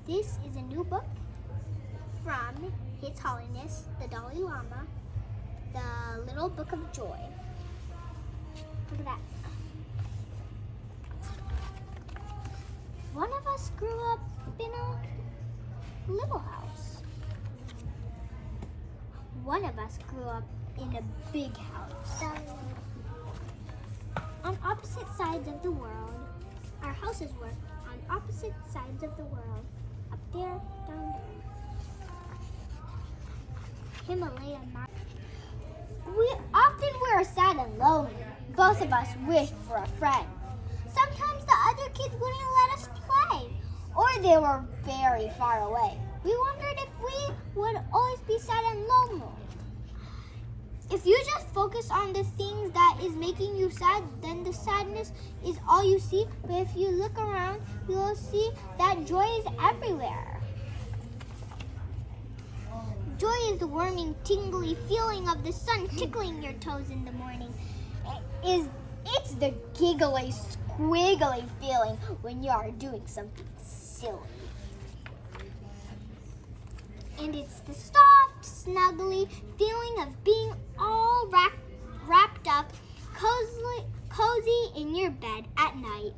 This is a new book from His Holiness, the Dalai Lama, the Little Book of Joy. Look at that. One of us grew up in a little house. One of us grew up in a big house. On opposite sides of the world, our houses were on opposite sides of the world. Up there, down there. Himalayan mountains. We often were sad and lonely. Both of us wished for a friend. Sometimes the other kids wouldn't let us play, or they were very far away. We wondered if we would always be sad and lonely. If you just focus on the things that is making you sad, then the sadness is all you see. But if you look around, you will see that joy is everywhere. Joy is the warming, tingly feeling of the sun tickling your toes in the morning. It's the giggly, squiggly feeling when you are doing something silly. And it's the soft, snuggly feeling of being all wrapped up, cozy in your bed at night.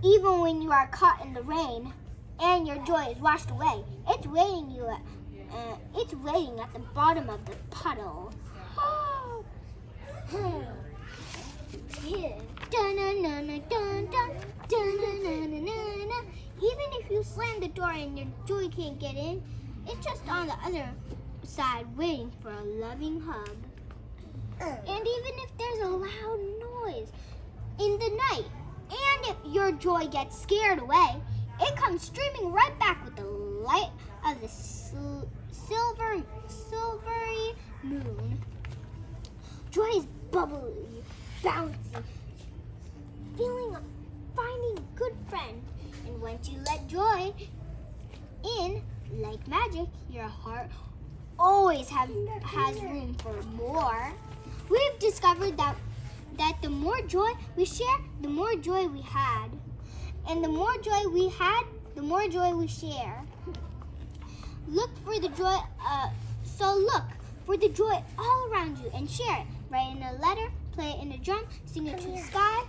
Even when you are caught in the rain and your joy is washed away, it's waiting at the bottom of the puddle. Even if you slam the door and your joy can't get in, it's just on the other side waiting for a loving hug. And even if there's a loud noise in the night and if your joy gets scared away, it comes streaming right back with the light of the silvery moon. Joy is bubbly, bouncy, feeling of finding a good friend. And once you let joy in, like magic, your heart always has room for more. We've discovered that the more joy we share, the more joy we had. And the more joy we had, the more joy we share. Look for the joy all around you and share it. Write in a letter, play it in a drum, sing it to the sky.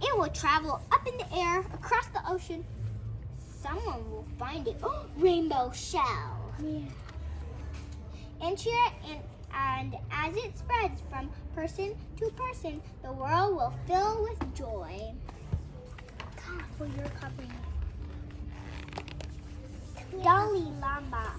It will travel up in the air, across the ocean. Someone will find it. Oh, rainbow shell. Yeah. And share it, and as it spreads from person to person, the world will fill with joy. God, for your covering. Dalai Lama.